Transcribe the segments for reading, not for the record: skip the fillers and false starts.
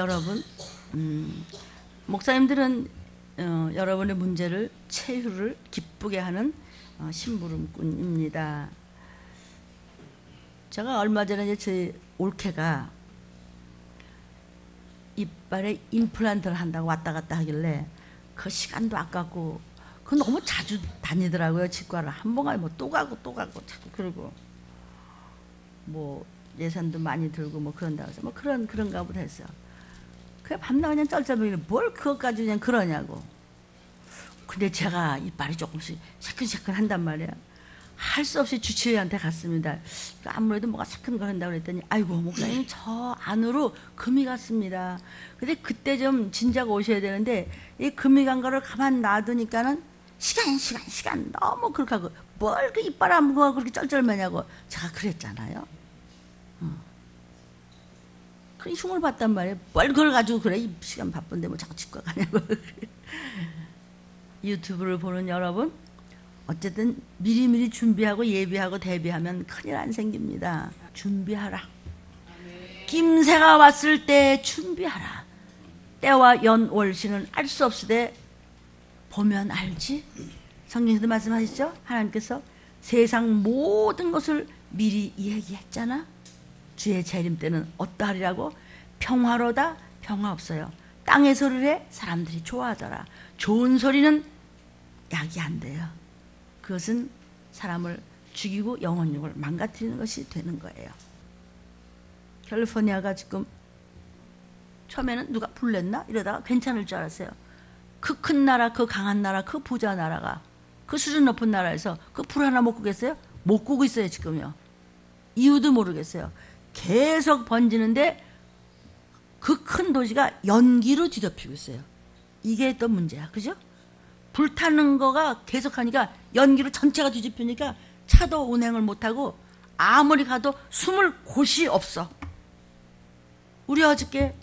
여러분, 목사님들은 여러분의 문제를 체휼을 기쁘게 하는 심부름꾼입니다. 제가 얼마 전에 이제 제 올케가 이빨에 임플란트를 한다고 왔다 갔다 하길래 그 시간도 아깝고 그 너무 자주 다니더라고요. 치과를 한 번 가면 뭐 또 가고 자꾸 그러고 뭐 예산도 많이 들고 뭐 그런다고 해서 뭐 그런가 보다 했어요. 그냥 밤낮 그냥 쩔쩔매기를 뭘 그것까지 그냥 그러냐고. 근데 제가 이빨이 조금씩 새끈새끈 한단 말이야. 할 수 없이 주치의한테 갔습니다. 아무래도 뭐가 새끈거린다고 그랬더니 아이고 목사님 저 안으로 금이 갔습니다. 근데 그때 좀 진작 오셔야 되는데 이 금이 간 거를 가만 놔두니까는 시간 너무 그렇게 하고 뭘 그 이빨 아무거나 그렇게 쩔쩔매냐고 제가 그랬잖아요. 그 흉을 봤단 말이에요. 뭘 그걸 가지고 그래 이 시간 바쁜데 뭐 자꾸 치과 가냐고. 유튜브를 보는 여러분, 어쨌든 미리미리 준비하고 예비하고 대비하면 큰일 안 생깁니다. 준비하라. 김새가 왔을 때 준비하라. 때와 연월시는 알 수 없으되 보면 알지. 성경에도 말씀하시죠. 하나님께서 세상 모든 것을 미리 얘기했잖아. 주의 재림 때는 어떠하리라고? 평화로다. 평화 없어요. 땅의 소리를 사람들이 좋아하더라. 좋은 소리는 약이 안 돼요. 그것은 사람을 죽이고 영혼육을 망가뜨리는 것이 되는 거예요. 캘리포니아가 지금 처음에는 누가 불냈나? 이러다가 괜찮을 줄 알았어요. 그 큰 나라, 그 강한 나라, 그 부자 나라가 그 수준 높은 나라에서 그 불 하나 못 끄겠어요? 못 끄고 있어요 지금요. 이유도 모르겠어요. 계속 번지는데 그 큰 도시가 연기로 뒤덮이고 있어요. 이게 또 문제야. 그죠? 불타는 거가 계속하니까 연기로 전체가 뒤집히니까 차도 운행을 못하고 아무리 가도 숨을 곳이 없어. 우리 어저께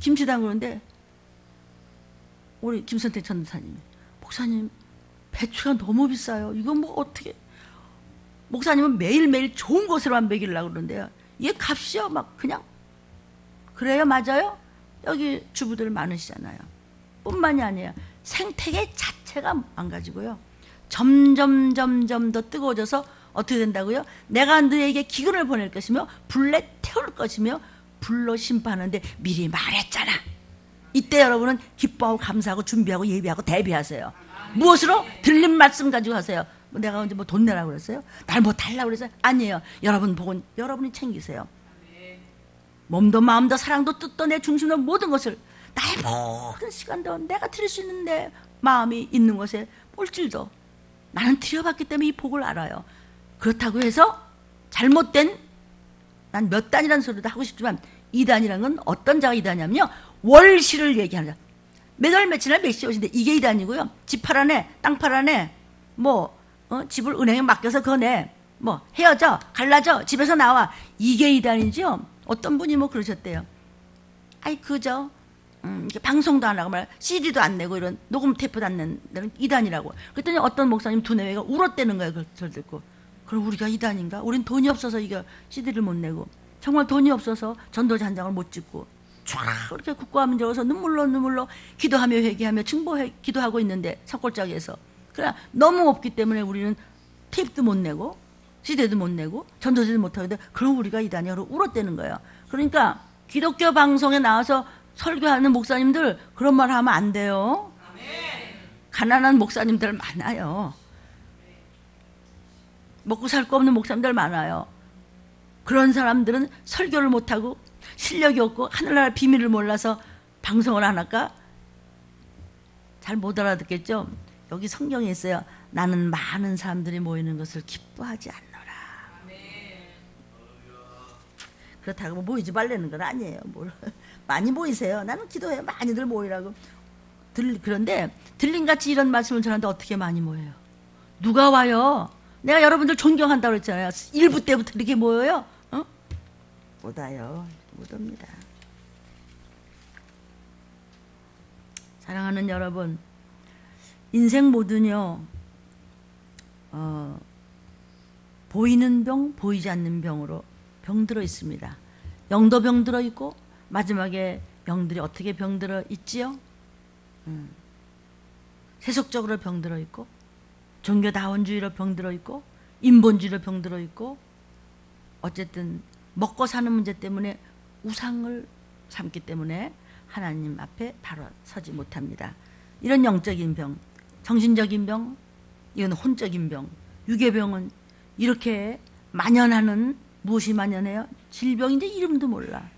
김치 담그는데 우리 김선택 전도사님이 목사님 배추가 너무 비싸요. 이거 뭐 어떻게 목사님은 매일매일 좋은 곳으로만 먹이려고 그러는데요. 이게 값이요 막 그냥 그래요. 맞아요. 여기 주부들 많으시잖아요. 뿐만이 아니에요. 생태계 자체가 망가지고요. 점점 더 뜨거워져서 어떻게 된다고요? 내가 너에게 기근을 보낼 것이며 불내 태울 것이며 불로 심판하는데 미리 말했잖아. 이때 여러분은 기뻐하고 감사하고 준비하고 예비하고 대비하세요. 무엇으로? 들린 말씀 가지고 하세요. 내가 언제 뭐 돈 내라고 그랬어요? 날 뭐 달라고 그랬어요? 아니에요. 여러분 보고 여러분이 챙기세요. 몸도 마음도 사랑도 뜻도 내 중심도 모든 것을 나의 모든 시간도 내가 드릴 수 있는 내 마음이 있는 것에 물질도 나는 드려봤기 때문에 이 복을 알아요. 그렇다고 해서 잘못된 난 몇 단이라는 소리도 하고 싶지만 이단이라는 건 어떤 자가 이단이냐면요. 월시를 얘기하는 자. 매달 며칠날 몇 시에 오신데 이게 이단이고요. 집 팔아내, 땅 팔아내, 뭐 집을 은행에 맡겨서 그거 내, 뭐 헤어져, 갈라져, 집에서 나와. 이게 이단이죠. 어떤 분이 뭐 그러셨대요. 아이 그죠. 방송도 안 하고 말 CD도 안 내고 이런 녹음 테이프도 안 낸다는 이단이라고. 그랬더니 어떤 목사님 두뇌가 울었대는 거예요. 그걸 듣고. 그럼 우리가 이단인가? 우린 돈이 없어서 이거 CD를 못 내고 정말 돈이 없어서 전도자 한 장을 못 찍고 쫙 그렇게 국고하면 적어서 눈물로 기도하며 회개하며 기도하고 있는데 산골짜기에서 그러나 너무 없기 때문에 우리는 테이프도 못 내고 CD도 못 내고 전도자도 못 하게 돼. 그럼 우리가 이단이라고 울었대는 거예요. 그러니까 기독교 방송에 나와서 설교하는 목사님들 그런 말 하면 안 돼요. 가난한 목사님들 많아요. 먹고 살 거 없는 목사님들 많아요. 그런 사람들은 설교를 못하고 실력이 없고 하늘나라 비밀을 몰라서 방송을 안 할까? 잘 못 알아듣겠죠? 여기 성경에 있어요. 나는 많은 사람들이 모이는 것을 기뻐하지 않노라. 그렇다고 뭐 모이지 말라는 건 아니에요. 많이 모이세요. 나는 기도해요. 많이들 모이라고. 그런데 들림같이 이런 말씀을 전하는데 어떻게 많이 모여요? 누가 와요? 내가 여러분들 존경한다고 그랬잖아요. 1부 때부터 이렇게 모여요? 못 와요. 못 옵니다. 사랑하는 여러분, 인생 뭐든요 보이는 병, 보이지 않는 병으로 병들어 있습니다. 영도 병들어 있고 마지막에 영들이 어떻게 병들어 있지요? 세속적으로 병들어 있고, 종교다원주의로 병들어 있고, 인본주의로 병들어 있고, 어쨌든 먹고 사는 문제 때문에 우상을 삼기 때문에 하나님 앞에 바로 서지 못합니다. 이런 영적인 병, 정신적인 병, 이건 혼적인 병, 유괴병은 이렇게 만연하는, 무엇이 만연해요? 질병인데 이름도 몰라.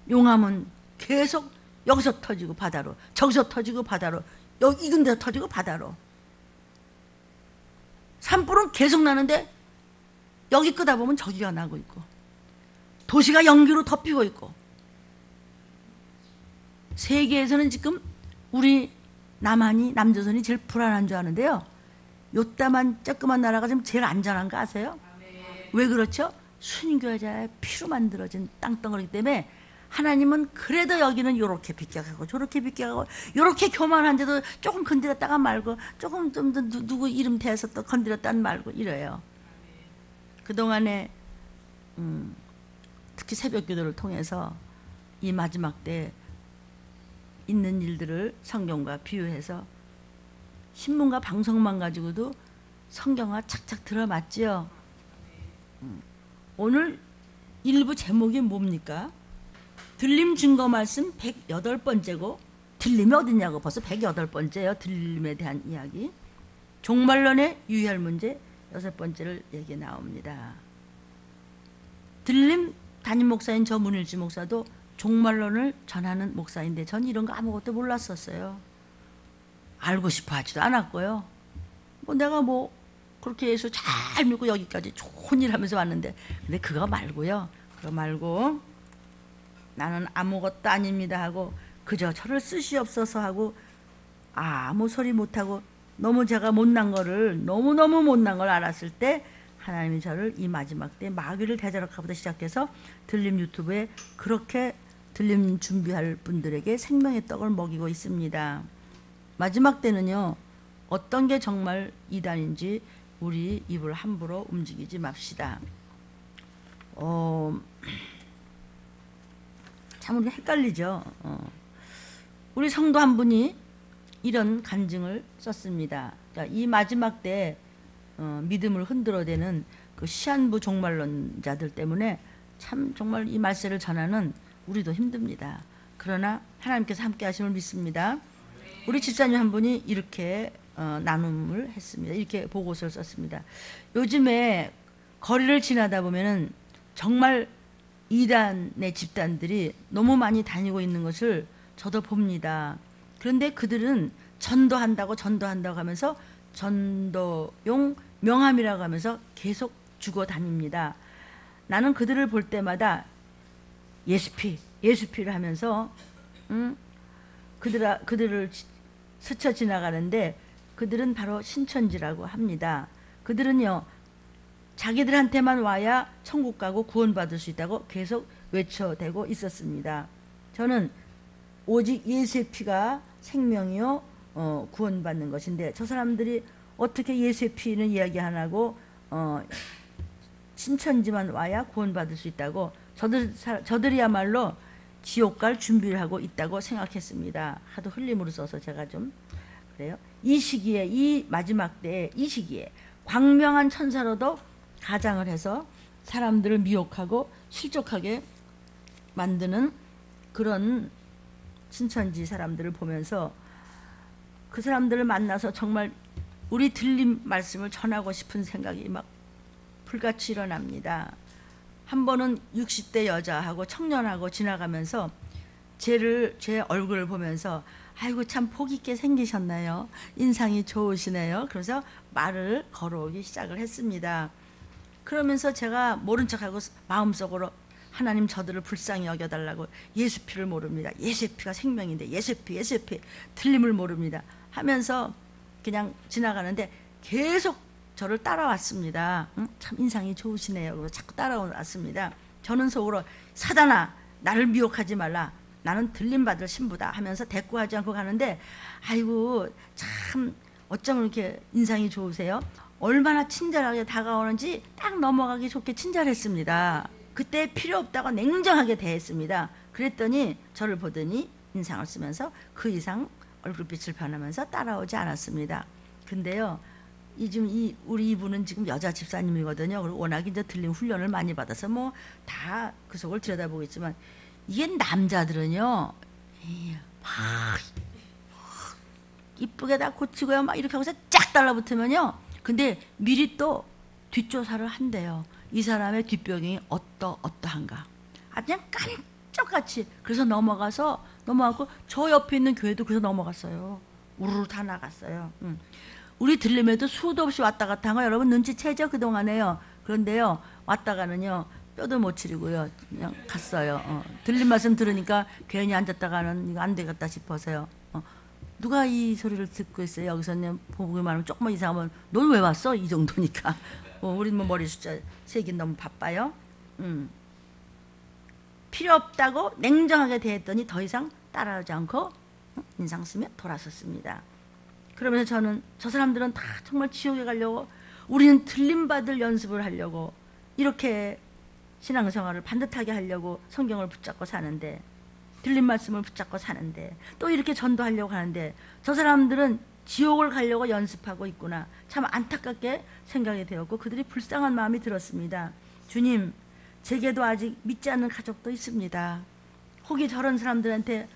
용암은 계속 여기서 터지고 바다로, 저기서 터지고 바다로, 여기 이근 데서 터지고 바다로. 산불은 계속 나는데 여기 끄다 보면 저기가 나고 있고, 도시가 연기로 덮이고 있고. 세계에서는 지금 우리 남조선이 제일 불안한 줄 아는데요, 요따만 조그만 나라가 지금 제일 안전한 거 아세요? 왜 그렇죠? 순교자의 피로 만들어진 땅덩어리기 때문에 하나님은 그래도 여기는 요렇게 비껴가고 저렇게 비껴가고, 요렇게 교만한데도 조금 건드렸다가 말고, 조금 좀 더 누구 이름 대서 또 건드렸다가 말고 이래요. 그동안에 특히 새벽기도를 통해서 이 마지막 때 있는 일들을 성경과 비유해서 신문과 방송만 가지고도 성경과 착착 들어맞지요. 오늘 일부 제목이 뭡니까? 들림 증거 말씀 108번째고, 들림이 어딨냐고, 벌써 108번째예요. 들림에 대한 이야기. 종말론의 유의할 문제 6번째를 얘기 나옵니다. 들림 담임 목사인 저 문일주 목사도 종말론을 전하는 목사인데 전 이런 거 아무것도 몰랐었어요. 알고 싶어 하지도 않았고요. 내가 그렇게 예수 잘 믿고 여기까지 좋은 일 하면서 왔는데, 근데 그거 말고요. 그거 말고 나는 아무것도 아닙니다 하고, 그저 저를 쓰시옵소서 하고 아무 소리 못하고, 너무 제가 못난 거를, 너무너무 못난 걸 알았을 때 하나님이 저를 이 마지막 때 마귀를 대적하부터 시작해서 들림 유튜브에 그렇게 들림 준비할 분들에게 생명의 떡을 먹이고 있습니다. 마지막 때는요, 어떤 게 정말 이단인지 우리 입을 함부로 움직이지 맙시다. 참 우리 헷갈리죠. 우리 성도 한 분이 이런 간증을 썼습니다. 그러니까 이 마지막 때 믿음을 흔들어대는 그 시한부 종말론자들 때문에 참 정말 이 말세를 전하는 우리도 힘듭니다. 그러나 하나님께서 함께 하심을 믿습니다. 우리 집사님 한 분이 이렇게 나눔을 했습니다. 이렇게 보고서를 썼습니다. 요즘에 거리를 지나다 보면은 정말 이단의 집단들이 너무 많이 다니고 있는 것을 저도 봅니다. 그런데 그들은 전도한다고 하면서 전도용 명함이라고 하면서 계속 주고 다닙니다. 나는 그들을 볼 때마다 예수피를 하면서 그들을 스쳐 지나가는데, 그들은 바로 신천지라고 합니다. 그들은요, 자기들한테만 와야 천국 가고 구원받을 수 있다고 계속 외쳐대고 있었습니다. 저는 오직 예수의 피가 생명이요 구원받는 것인데, 저 사람들이 어떻게 예수의 피는 이야기 안 하고 신천지만 와야 구원받을 수 있다고, 저들이야말로 지옥 갈 준비를 하고 있다고 생각했습니다. 하도 흘림으로 써서 제가 좀 그래요. 이 시기에, 이 마지막 때에, 이 시기에 광명한 천사로도 가장을 해서 사람들을 미혹하고 실족하게 만드는 그런 신천지 사람들을 보면서, 그 사람들을 만나서 정말 우리 들림 말씀을 전하고 싶은 생각이 막 불같이 일어납니다. 한 번은 60대 여자하고 청년하고 지나가면서 제 얼굴을 보면서, 아이고 참 복 있게 생기셨네요, 인상이 좋으시네요, 그래서 말을 걸어오기 시작을 했습니다. 그러면서 제가 모른 척하고 마음속으로, 하나님 저들을 불쌍히 여겨달라고, 예수 피를 모릅니다, 예수의 피가 생명인데 예수의 피 들림을 모릅니다 하면서 그냥 지나가는데 계속 저를 따라왔습니다. 참 인상이 좋으시네요. 그래서 자꾸 따라왔습니다. 저는 속으로, 사단아 나를 미혹하지 말라, 나는 들림받을 신부다 하면서 대꾸하지 않고 가는데, 아이고 참 어쩜 이렇게 인상이 좋으세요. 얼마나 친절하게 다가오는지 딱 넘어가기 좋게 친절했습니다. 그때 필요 없다고 냉정하게 대했습니다. 그랬더니 저를 보더니 인상을 쓰면서 그 이상 얼굴빛을 변하면서 따라오지 않았습니다. 근데요, 우리 이분은 지금 여자 집사님이거든요. 그리고 워낙 이제 들림 훈련을 많이 받아서 뭐 다 그 속을 들여다보겠지만, 이게 남자들은요, 막 이쁘게 다 고치고요, 막 이렇게 하고서 쫙 달라붙으면요, 근데 미리 또 뒷조사를 한대요. 이 사람의 뒷배경이 어떠한가. 아, 그냥 깜짝같이. 그래서 넘어가고 저 옆에 있는 교회도 그래서 넘어갔어요. 우르르 다 나갔어요. 우리 들림에도 수도 없이 왔다 갔다 한 거 여러분 눈치채죠, 그동안에요. 그런데요, 왔다가는요 뼈도 못 치르고요 그냥 갔어요. 들린 말씀 들으니까 괜히 앉았다가는 이거 안 되겠다 싶어서요. 누가 이 소리를 듣고 있어요? 여기서는 보기만 하면 조금만 이상하면 넌 왜 왔어? 이 정도니까. 우리 뭐 머리 숫자 세긴 너무 바빠요. 필요 없다고 냉정하게 대했더니 더 이상 따라오지 않고 인상 쓰며 돌아섰습니다. 그러면서 저는 저 사람들은 다 정말 지옥에 가려고, 우리는 들림받을 연습을 하려고 이렇게 신앙생활을 반듯하게 하려고 성경을 붙잡고 사는데, 들린 말씀을 붙잡고 사는데, 또 이렇게 전도하려고 하는데, 저 사람들은 지옥을 가려고 연습하고 있구나. 참 안타깝게 생각이 되었고 그들이 불쌍한 마음이 들었습니다. 주님, 제게도 아직 믿지 않는 가족도 있습니다. 혹이 저런 사람들한테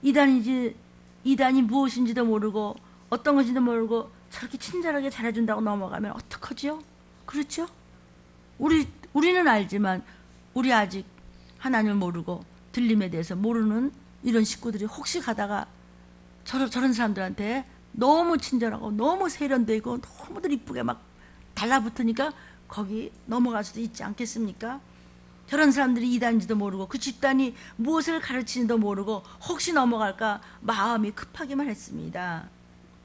이단이 무엇인지도 모르고 어떤 것인지도 모르고 저렇게 친절하게 잘해준다고 넘어가면 어떡하지요? 그렇죠? 우리는 알지만 우리 아직 하나님을 모르고 들림에 대해서 모르는 이런 식구들이 혹시 가다가 저런 사람들한테 너무 친절하고 너무 세련되고 너무들 이쁘게 막 달라붙으니까 거기 넘어갈 수도 있지 않겠습니까? 저런 사람들이 이단인지도 모르고 그 집단이 무엇을 가르치는지도 모르고 혹시 넘어갈까 마음이 급하기만 했습니다.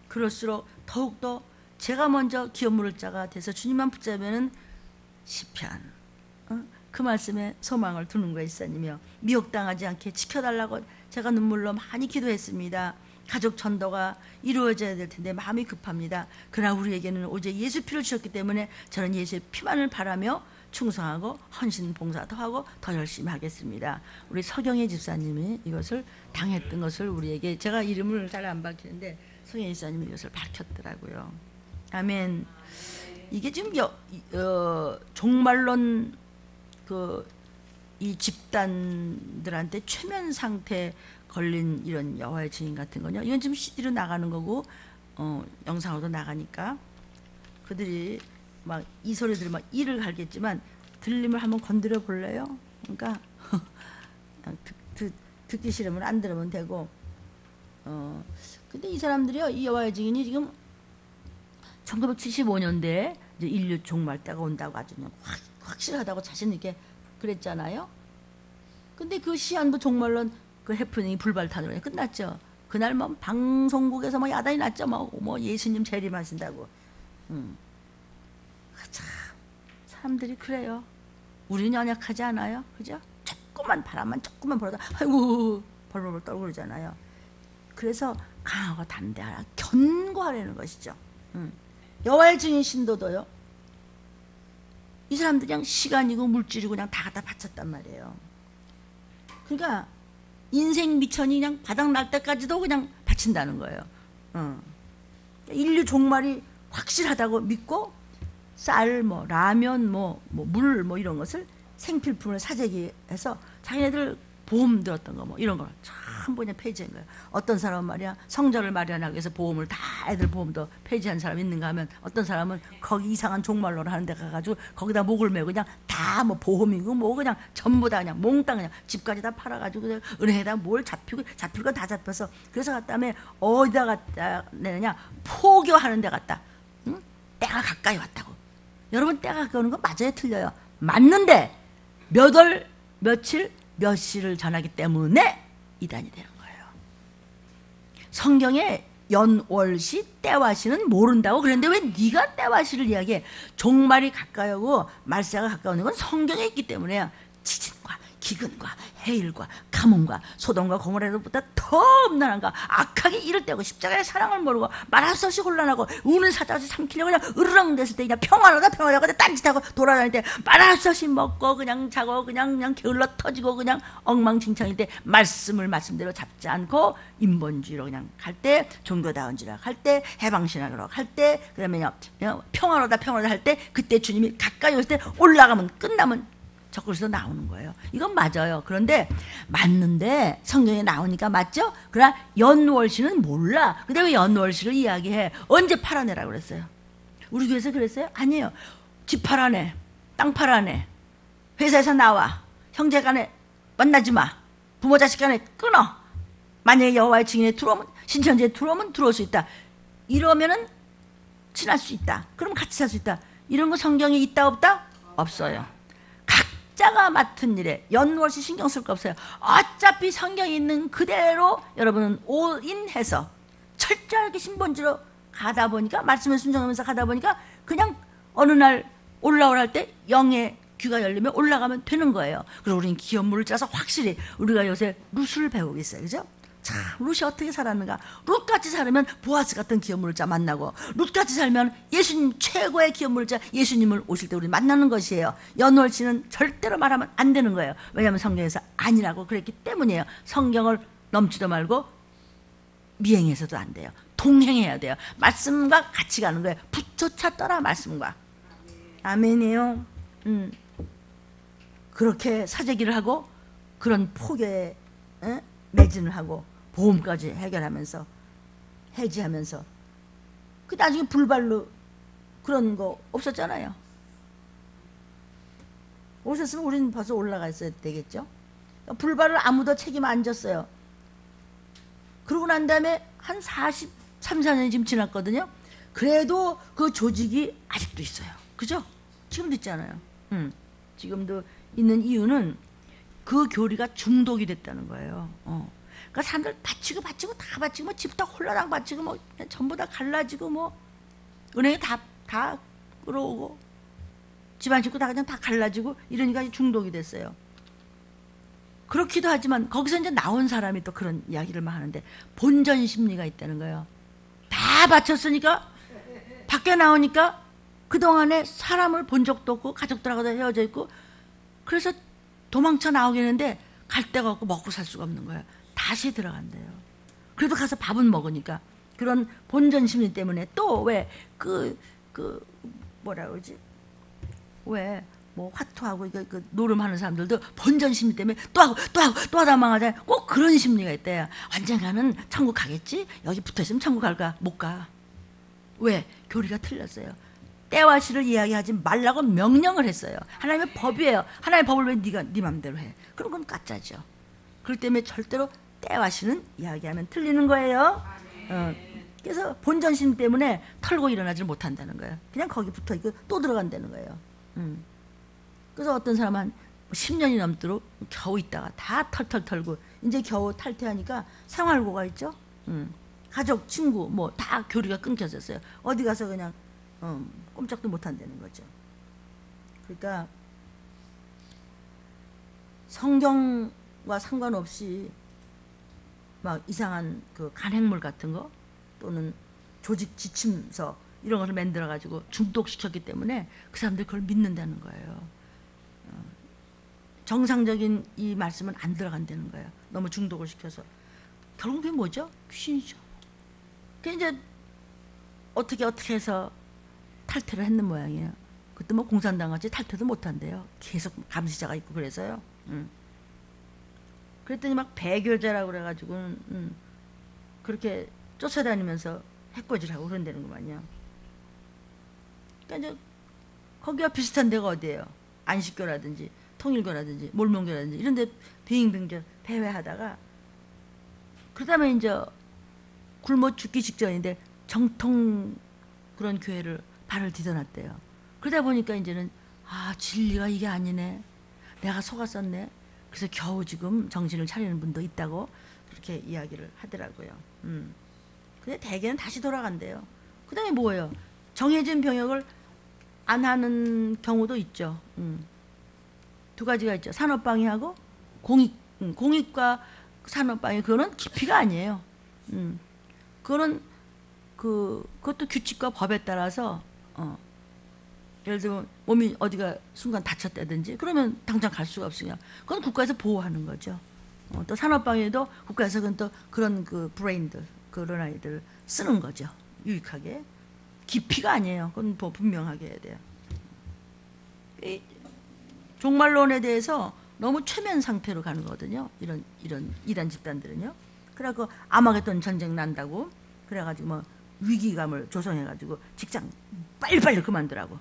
그럴수록 더욱더 제가 먼저 기업 물을 자가 돼서 주님만 붙잡으면 시편 그 말씀에 소망을 두는 거에 있으며 미혹당하지 않게 지켜달라고 제가 눈물로 많이 기도했습니다. 가족 전도가 이루어져야 될 텐데 마음이 급합니다. 그러나 우리에게는 오직 예수 피를 주셨기 때문에 저는 예수의 피만을 바라며 충성하고 헌신 봉사도 하고 더 열심히 하겠습니다. 우리 서경혜 집사님이 이것을 당했던 것을 우리에게, 제가 이름을 잘 안 밝히는데 서경혜 집사님이 이것을 밝혔더라고요. 아멘. 이게 지금 종말론 이 집단들한테 최면 상태 걸린 이런 여호와의 증인 같은 거요. 이건 지금 CD로 나가는 거고 영상으로도 나가니까 그들이 막 이 소리 들으면 이를 갈겠지만 들림을 한번 건드려 볼래요? 그러니까 그냥 듣기 싫으면 안 들으면 되고. 근데 이 사람들이요, 이 여호와의 증인이 지금 1975년대에 이제 인류 종말 때가 온다고 아주 그냥 확실하다고 자신 있게 그랬잖아요. 근데 그 시한부 종말론 그 해프닝이 불발탄으로 끝났죠. 그날 뭐 방송국에서 뭐 야단이 났죠. 뭐 예수님 재림하신다고. 참 사람들이 그래요. 우리는 연약하지 않아요, 그죠? 조금만 바람만 조금만 불어도 아이고 벌벌벌 떨고 그러잖아요. 그래서 강하고 담대하라 견고하라는 것이죠. 여호와의 증인 신도도요, 이 사람들이 그냥 시간이고 물질이고 그냥 다 갖다 바쳤단 말이에요. 그러니까 인생 미천이 그냥 바닥 날 때까지도 그냥 바친다는 거예요. 인류 종말이 확실하다고 믿고 쌀, 뭐 라면, 물, 이런 것을 생필품을 사재기해서 자기네들 보험 들었던 거 이런 걸 전부 그냥 폐지한 거예요. 어떤 사람은 말이야 성전을 마련하기 위해서 보험을 다 애들 보험도 폐지한 사람 있는가 하면, 어떤 사람은 거기 이상한 종말로를 하는 데 가가지고 거기다 목을 메고 그냥 다 보험이고 그냥 전부 다 그냥 몽땅 그냥 집까지 다 팔아가지고 그냥 은행에다 뭘 잡힐 건 다 잡혀서, 그래서 갔다음에 어디다 갖다 내느냐, 포교하는 데 갔다. 때가 가까이 왔다고. 여러분 때가 가까이 오는 건 맞아요, 틀려요? 맞는데 몇 월 며칠 몇 시를 전하기 때문에 이단이 되는 거예요. 성경에 연월시 때와시는 모른다고 그랬는데 왜 네가 때와시를 이야기해? 종말이 가까이 오고 말세가 가까이 오는 건 성경에 있기 때문에요. 지진과 기근과 해일과 가뭄과 소돔과 고모라보다 더 음란한가 악하게 이를 떼고 십자가의 사랑을 모르고 말할 수 없이 혼란하고 우는 사자같이 삼키려고 그냥 으르렁 됐을 때 그냥 평화로다 딴짓하고 돌아다닐 때 말할 수 없이 먹고 그냥 자고 그냥 게을러 터지고 그냥 엉망진창일 때 말씀대로 잡지 않고 인본주의로 그냥 갈 때 종교다운지라 할 때 해방신학으로 할 때 그다음에 평화로다 할 때 그때 주님이 가까이 올 때 올라가면 끝나면 적글에서 나오는 거예요. 이건 맞아요. 그런데 맞는데 성경에 나오니까 맞죠? 그러나 연월시는 몰라. 근데 왜 연월시를 이야기해? 언제 팔아내라고 그랬어요? 우리 교회에서 그랬어요? 아니에요. 집 팔아내, 땅 팔아내, 회사에서 나와, 형제간에 만나지 마, 부모 자식간에 끊어. 만약에 여호와의 증인에 들어오면, 신천지에 들어오면 들어올 수 있다. 이러면은 친할 수 있다. 그럼 같이 살 수 있다. 이런 거 성경에 있다 없다? 없어요. 각자가 맡은 일에 연월시 신경 쓸 거 없어요. 어차피 성경에 있는 그대로 여러분은 올인해서 철저하게 신본주로 가다 보니까 말씀에 순종하면서 가다 보니까 그냥 어느 날 올라오라 할 때 영의 귀가 열리면 올라가면 되는 거예요. 그리고 우리는 기업물을 짜서 확실히 우리가 요새 룻을 배우고 있어요. 그죠? 자, 룻이 어떻게 살았는가? 룻같이 살면 보아스 같은 기업물자 만나고 룻같이 살면 예수님 최고의 기업물자 예수님을 오실 때 우리 만나는 것이에요. 연월시는 절대로 말하면 안 되는 거예요. 왜냐하면 성경에서 아니라고 그랬기 때문이에요. 성경을 넘지도 말고 미행해서도 안 돼요. 동행해야 돼요. 말씀과 같이 가는 거예요. 붙조차 떠라 말씀과. 아멘이에요. 그렇게 사재기를 하고 그런 폭에 매진을 하고 보험까지 해결하면서 해지하면서 그 나중에 불발로 그런 거 없었잖아요. 없었으면 우리는 벌써 올라가 있어야 되겠죠. 불발을 아무도 책임 안 졌어요. 그러고 난 다음에 한 43, 4년이 지금 지났거든요. 그래도 그 조직이 아직도 있어요. 그죠? 지금도 있잖아요. 지금도 있는 이유는 그 교리가 중독이 됐다는 거예요. 그러니까 사람들 바치고 다 바치고 뭐 집도 홀라당 바치고 뭐 전부 다 갈라지고 뭐 은행에 다 끌어오고 집안 식구 다 그냥 다 갈라지고 이러니까 중독이 됐어요. 그렇기도 하지만 거기서 이제 나온 사람이 또 그런 이야기를 막 하는데 본전 심리가 있다는 거예요. 다 바쳤으니까 밖에 나오니까 그동안에 사람을 본 적도 없고 가족들하고도 헤어져 있고 그래서 도망쳐 나오겠는데 갈 데가 없고 먹고 살 수가 없는 거예요. 다시 들어간대요. 그래도 가서 밥은 먹으니까 그런 본전 심리 때문에 또 왜 뭐라 그러지? 왜 뭐 화투하고 그 노름하는 사람들도 본전 심리 때문에 또 하다 망하잖아요. 꼭 그런 심리가 있대요. 언젠가는 천국 가겠지? 여기 붙어있으면 천국 갈까? 못 가. 왜? 교리가 틀렸어요. 때와 시를 이야기하지 말라고 명령을 했어요. 하나님의 법이에요. 하나님의 법을 왜 네 맘대로 해? 그럼 그건 가짜죠. 그렇기 때문에 절대로 때와 시는 이야기하면 틀리는 거예요. 그래서 본전심 때문에 털고 일어나지 못한다는 거예요. 그냥 거기 붙어있고 또 들어간다는 거예요. 그래서 어떤 사람은 10년이 넘도록 겨우 있다가 다 털털 털고 이제 겨우 탈퇴하니까 생활고가 있죠. 가족, 친구 뭐 다 교류가 끊겨졌어요. 어디 가서 그냥 꼼짝도 못한다는 거죠. 그러니까 성경과 상관없이 막 이상한 그 간행물 같은 거 또는 조직 지침서 이런 것을 만들어 가지고 중독시켰기 때문에 그 사람들이 그걸 믿는다는 거예요. 정상적인 이 말씀은 안 들어간다는 거예요. 너무 중독을 시켜서. 결국 그게 뭐죠? 귀신이죠. 그게 이제 어떻게 해서 탈퇴를 했는 모양이에요. 그때 뭐 공산당 같이 탈퇴도 못한대요. 계속 감시자가 있고 그래서요. 그랬더니 막 배교자라고 그래가지고 그렇게 쫓아다니면서 해코지하고 그런다는구만요. 그러니까 이제 거기와 비슷한 데가 어디예요? 안식교라든지 통일교라든지 몰몬교라든지 이런 데 빙빙 배회하다가 그다음에 이제 굶어 죽기 직전인데 정통 그런 교회를 발을 디뎌놨대요. 그러다 보니까 이제는 진리가 이게 아니네. 내가 속았었네. 그래서 겨우 지금 정신을 차리는 분도 있다고 그렇게 이야기를 하더라고요. 근데 대개는 다시 돌아간대요. 그 다음에 뭐예요? 정해진 병역을 안 하는 경우도 있죠. 두 가지가 있죠. 산업방해하고 공익과 산업방위 그거는 깊이가 아니에요. 그거는 그것도 규칙과 법에 따라서 예를 들면 몸이 어디가 순간 다쳤다든지 그러면 당장 갈 수가 없으니까 그건 국가에서 보호하는 거죠. 또 산업방위도 국가에서 그건 또 그런 그 브레인들 그런 아이들 쓰는 거죠. 유익하게. 깊이가 아니에요. 그건 뭐 분명하게 해야 돼요. 이 종말론에 대해서 너무 최면 상태로 가는 거거든요. 이런 이단 집단들은요. 그래갖고 아마겟돈 전쟁 난다고 그래가지고 뭐 위기감을 조성해가지고 직장 빨리빨리 그만두라고.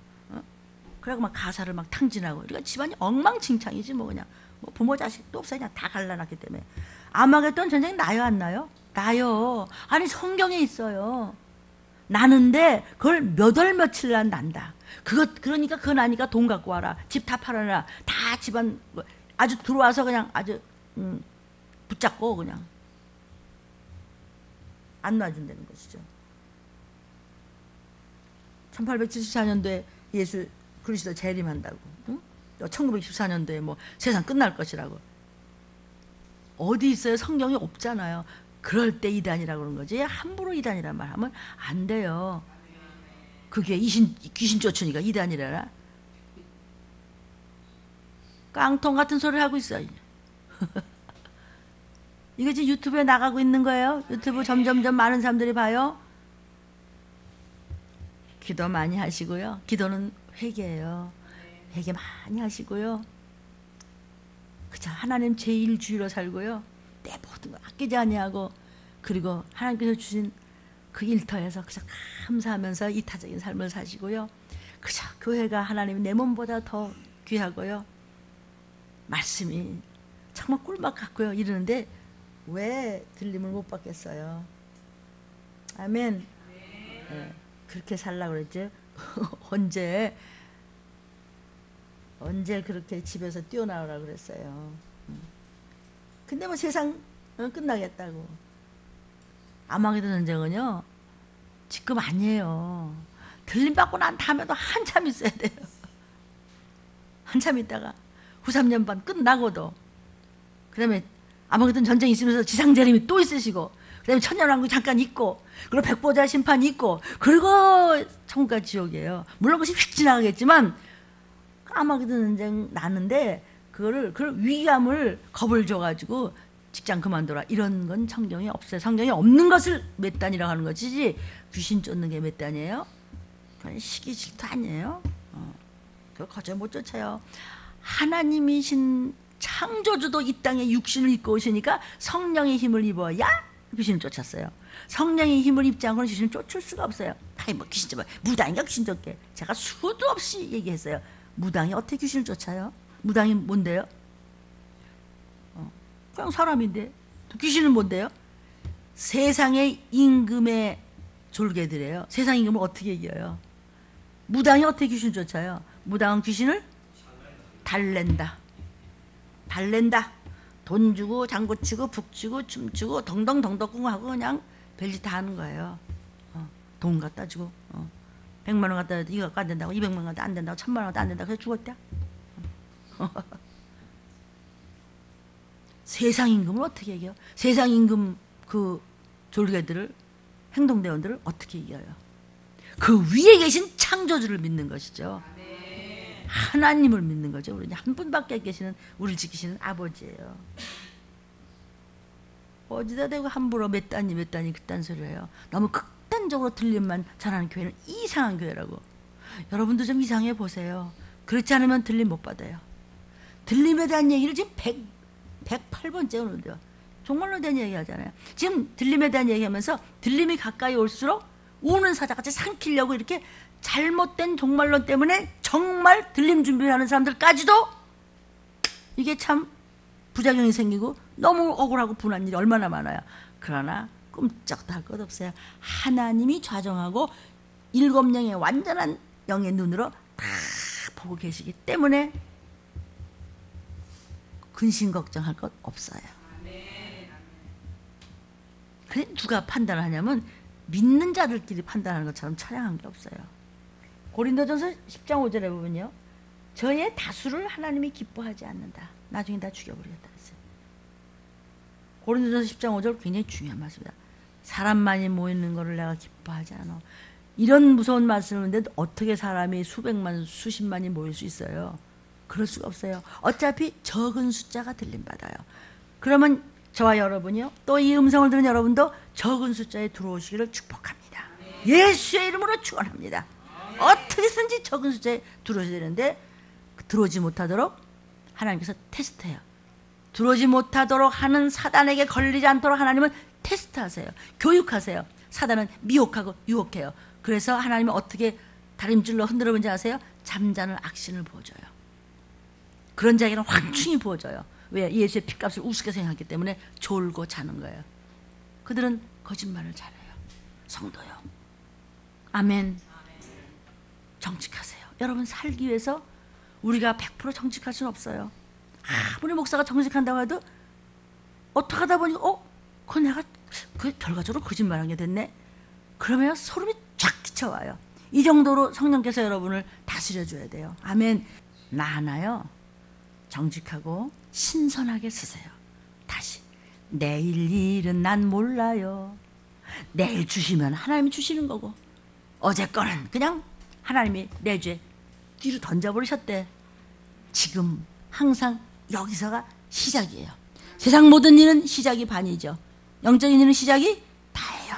그래갖고 막 가사를 막 탕진하고. 그러니까 집안이 엉망진창이지 뭐 그냥 뭐 부모 자식도 없어 그냥 다 갈라놨기 때문에. 아마겟돈 전쟁 나요 안 나요? 나요. 아니 성경에 있어요. 나는데 그걸 몇 월 며칠 날 난다. 그러니까 그거 나니까 돈 갖고 와라. 집 다 팔아라. 다 집안 아주 들어와서 그냥 아주 붙잡고 그냥 안 놔준다는 것이죠. 1874년도에 예수 그리스도 재림한다고. 응? 1914년도에 뭐 세상 끝날 것이라고. 어디 있어요? 성경이 없잖아요. 그럴 때 이단이라고 그러는 거지. 함부로 이단이란 말 하면 안 돼요. 그게 귀신 쫓으니까 이단이라라. 깡통 같은 소리를 하고 있어. 이거 지금 유튜브에 나가고 있는 거예요. 유튜브 점점점 많은 사람들이 봐요. 기도 많이 하시고요. 기도는 회개예요. 회개 많이 하시고요. 그저 하나님 제1주의로 살고요. 내 모든 걸 아끼지 아니하고 그리고 하나님께서 주신 그 일터에서 그저 감사하면서 이타적인 삶을 사시고요. 그저 교회가 하나님 내 몸보다 더 귀하고요. 말씀이 정말 꿀맛 같고요. 이러는데 왜 들림을 못 받겠어요? 아멘. 네, 그렇게 살라고 그랬죠. 언제 그렇게 집에서 뛰어나오라고 그랬어요. 근데 뭐 세상 끝나겠다고. 아마겟돈 전쟁은요 지금 아니에요. 들림 받고 난 다음에도 한참 있어야 돼요. 한참 있다가 후 3년 반 끝나고도 그다음에 아마겟돈 전쟁 있으면서 지상재림이 또 있으시고 그다음에 천년왕국 잠깐 있고 그리고 백보자 심판이 있고 그리고 천국과 지옥이에요. 물론 그것이 휙 지나가겠지만 아마겟돈 전쟁 나는데 그걸 위기감을 겁을 줘가지고 직장 그만둬라 이런 건 성경에 없어요. 성경에 없는 것을 몇 단이라고 하는 것이지 귀신 쫓는 게 몇 단이에요? 그건 시기 질투 아니에요. 그걸 거저 못 쫓아요. 하나님이신 창조주도 이 땅에 육신을 입고 오시니까 성령의 힘을 입어야 귀신을 쫓았어요. 성령의 힘을 입지 않고는 귀신을 쫓을 수가 없어요. 아이 뭐 귀신 쫓아 무당인가 귀신 쫓게. 제가 수도 없이 얘기했어요. 무당이 어떻게 귀신을 쫓아요? 무당이 뭔데요? 그냥 사람인데 귀신은 뭔데요? 세상의 임금의 졸개들이에요. 세상 임금을 어떻게 이겨요? 무당이 어떻게 귀신을 쫓아요? 무당은 귀신을 달랜다. 돈 주고 장구 치고 북 주고 춤추고 덩덩덩덩 하고 그냥 별짓 다 하는 거예요. 돈 갖다 주고 100만 원 갖다 줘도 이거 갖고 안 된다고 200만 원 갖다 안 된다고 1000만 원 갖다 안 된다고 그래서 죽었대. 세상 임금을 어떻게 이겨요? 세상 임금 그 졸개들을 행동대원들을 어떻게 이겨요? 그 위에 계신 창조주를 믿는 것이죠. 하나님을 믿는 거죠. 우리는 한 분밖에 계시는 우리를 지키시는 아버지예요. 어디다 대고 함부로 몇 단이 그딴 소리를 해요. 너무 극단적으로 들림만 전하는 교회는 이상한 교회라고. 여러분도 좀 이상해 보세요. 그렇지 않으면 들림 못 받아요. 들림에 대한 얘기를 지금 108번째 오는데요. 종말로 대한 얘기 하잖아요. 지금 들림에 대한 얘기하면서 들림이 가까이 올수록 우는 사자같이 삼키려고 이렇게 잘못된 종말론 때문에 정말 들림 준비하는 사람들까지도 이게 참 부작용이 생기고 너무 억울하고 분한 일이 얼마나 많아요. 그러나 꼼짝도 할 것 없어요. 하나님이 좌정하고 7영의 완전한 영의 눈으로 다 보고 계시기 때문에 근심 걱정할 것 없어요. 그래 누가 판단을 하냐면 믿는 자들끼리 판단하는 것처럼 처량한 게 없어요. 고린도전서 10장 5절에 보면요. 저의 다수를 하나님이 기뻐하지 않는다. 나중에 다 죽여버리겠다 했어요. 고린도전서 10장 5절 굉장히 중요한 말씀입니다. 사람 많이 모이는 것을 내가 기뻐하지 않아. 이런 무서운 말씀인데 어떻게 사람이 수백만 수십만이 모일 수 있어요? 그럴 수가 없어요. 어차피 적은 숫자가 들림받아요. 그러면 저와 여러분이요, 또 이 음성을 들은 여러분도 적은 숫자에 들어오시기를 축복합니다. 예수의 이름으로 축원합니다. 어떻게든지 적은 숫자에 들어오셔야 되는데 들어오지 못하도록 하나님께서 테스트해요. 들어오지 못하도록 하는 사단에게 걸리지 않도록 하나님은 테스트하세요. 교육하세요. 사단은 미혹하고 유혹해요. 그래서 하나님은 어떻게 다림줄로 흔들어 본지 아세요? 잠자는 악신을 부어줘요. 그런 자에게는 황충이 부어져요. 왜? 예수의 핏값을 우습게 생각했기 때문에 졸고 자는 거예요. 그들은 거짓말을 잘해요. 성도요. 아멘. 정직하세요. 여러분 살기 위해서 우리가 100% 정직할 수는 없어요. 아무리 목사가 정직한다고 해도 어떻게 하다 보니 그 내가 그 결과적으로 거짓말한 게 됐네. 그러면 소름이 쫙 끼쳐와요. 이 정도로 성령께서 여러분을 다스려 줘야 돼요. 아멘. 나 하나요 정직하고 신선하게 쓰세요. 다시 내일 일은 난 몰라요. 내일 주시면 하나님이 주시는 거고 어제 거는 그냥 하나님이 내주에 뒤로 던져버리셨대. 지금 항상 여기서가 시작이에요. 세상 모든 일은 시작이 반이죠. 영적인 일은 시작이 다예요.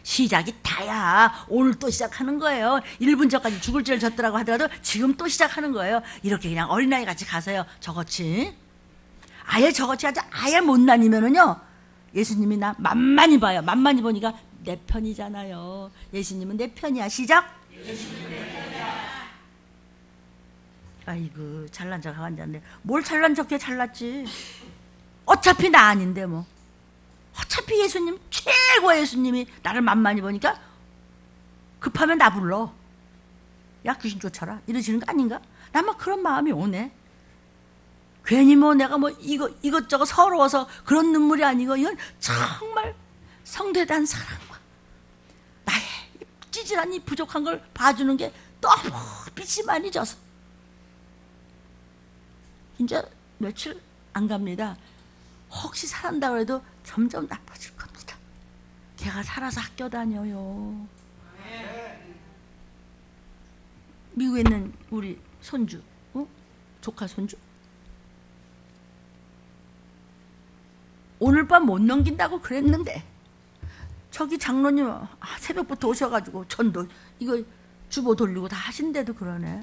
시작이 다야 오늘 또 시작하는 거예요. 1분 전까지 죽을 죄를 졌더라고 하더라도 지금 또 시작하는 거예요. 이렇게 그냥 어린아이 같이 가세요. 저같이 아예 저같이 하자. 아예 못 다니면은요 예수님이 나 만만히 봐요. 만만히 보니까 내 편이잖아요. 예수님은 내 편이야. 시작. 예수님은 내 편이야. 아이고 잘난 척 하고 앉았네. 뭘 잘난 척해. 잘났지. 어차피 나 아닌데 뭐. 어차피 예수님 최고의 예수님이 나를 만만히 보니까 급하면 나 불러. 야 귀신 쫓아라 이러시는 거 아닌가? 나 막 그런 마음이 오네. 괜히 뭐 내가 뭐 이것저것 서러워서 그런 눈물이 아니고 이건 정말 성도에 대한 사랑과 나의 찌질한 이 부족한 걸 봐주는 게 너무 빛이 많이 져서 이제 며칠 안 갑니다. 혹시 살한다고 해도 점점 나빠질 겁니다. 걔가 살아서 학교 다녀요. 미국에 있는 우리 손주, 조카 손주. 오늘 밤 못 넘긴다고 그랬는데 저기 장로님 새벽부터 오셔가지고 전도 이거 주보 돌리고 다 하신데도 그러네.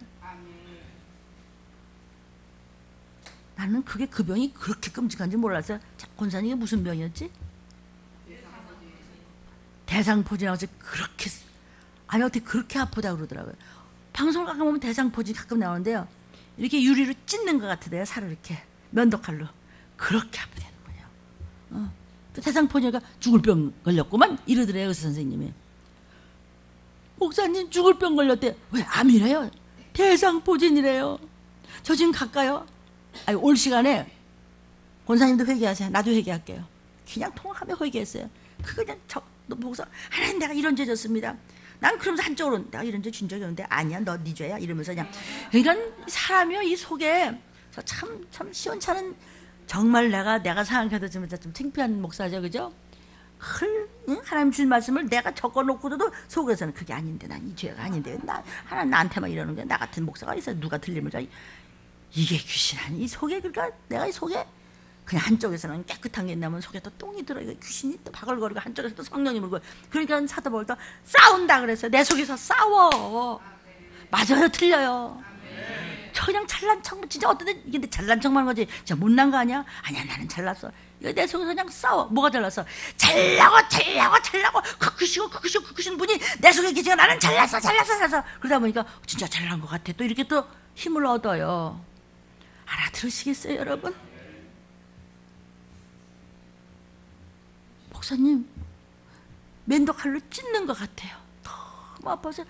나는 그게 그 병이 그렇게 끔찍한지 몰랐어요. 권사님 이게 무슨 병이었지? 대상포진이라고 해서 그렇게 아니 어떻게 그렇게 아프다고 그러더라고요. 방송을 가끔 보면 대상포진 가끔 나오는데요. 이렇게 유리로 찢는 것 같으대요. 살을 이렇게 면도칼로. 그렇게 아프다는 거예요. 또 대상포진이가 죽을 병 걸렸구만 이러더래요. 의사 선생님이. 목사님 죽을 병 걸렸대. 왜? 암이래요. 대상포진이래요. 저 지금 갈까요? 아니, 올 시간에 권사님도 회개하세요. 나도 회개할게요. 그냥 통화하며 회개했어요. 그냥 목사 하나님 내가 이런 죄 졌습니다. 난 그러면서 한쪽으로 내가 이런 죄 준 적이 없는데 아니야 너 네 죄야 이러면서 그냥 이런 사람이요 이 속에 참 시원찮은 정말 내가 생각해도 좀 창피한 목사죠. 그죠? 하나님 주신 말씀을 내가 적어놓고도 속에서는 그게 아닌데 난 이 죄가 아닌데 하나님 나한테만 이러는 거야. 나 같은 목사가 있어. 누가 들리면 이게 귀신 아니 이 속에 그러니까 내가 이 속에 그냥 한쪽에서는 깨끗한 게 있나면 속에 또 똥이 들어. 이거 귀신이 또 바글거리고 한쪽에서 또 성령이 물고 그러니까 사도 바울이 또 싸운다 그랬어요. 내 속에서 싸워. 맞아요 틀려요. 저 그냥 잘난 척 진짜 어떤 데 이게 잘난 척만 하는 거지 진짜 못난 거 아니야? 아니야 나는 잘났어. 이거 내 속에서 그냥 싸워. 뭐가 잘났어? 잘나고 그 귀신 분이 내 속에 계시가 나는 잘났어. 그러다 보니까 진짜 잘난 것 같아. 또 이렇게 또 힘을 얻어요. 알아들으시겠어요 여러분? 목사님 면도칼로 찢는 것 같아요. 너무 아파서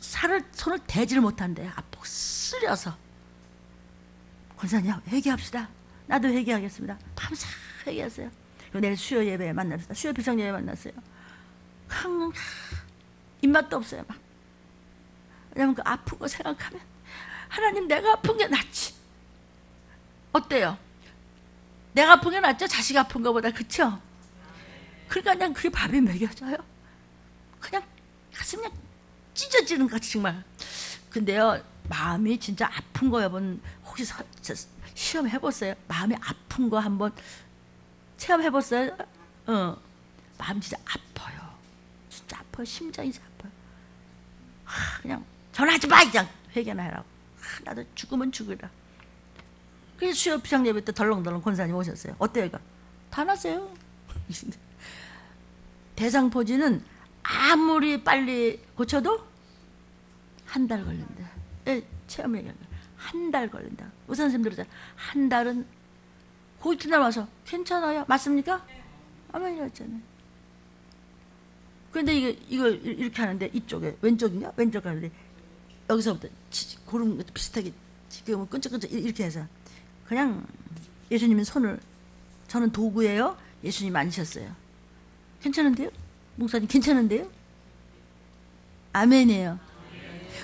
손을 대지를 못한대요. 아프고 쓰려서. 권사님 회개합시다. 나도 회개하겠습니다. 밤새 회개했어요. 내일 수요 예배에 만났어요. 수요 비상 예배에 만났어요. 입맛도 없어요. 막. 왜냐면 그 아픈 거 생각하면 하나님 내가 아픈 게 낫지. 어때요? 내가 아픈 게 낫죠? 자식 아픈 거보다. 그쵸? 그러니까 그냥 그게 밥이 먹여져요. 그냥 가슴이 그냥 찢어지는 것 같이 정말. 근데요, 마음이 진짜 아픈 거 여러분 혹시 시험해봤어요? 마음이 아픈 거 한번 체험해봤어요? 마음 진짜 아파요. 진짜 아파요. 심장이 진짜 아파요. 그냥 전화하지 마! 그냥 회개나 해라고. 나도 죽으면 죽으라. 그래서 수요 비상 예배 때 덜렁덜렁 권사님 오셨어요. 어때요 이거? 다 났어요. 대상포진은 아무리 빨리 고쳐도 한 달 걸린다. 체험 얘기한 거. 한 달 걸린다. 의사 선생님 들었잖아요. 한 달은 그 이튿날 와서 괜찮아요. 맞습니까? 아멘이라 했잖아요. 그런데 이거 이렇게 하는데 이쪽에 왼쪽인가? 왼쪽 하는데 여기서부터 고름 비슷하게 지금 끈적끈적 이렇게 해서 그냥 예수님은 손을 저는 도구예요. 예수님 만지셨어요. 괜찮은데요? 목사님 괜찮은데요? 아멘이에요.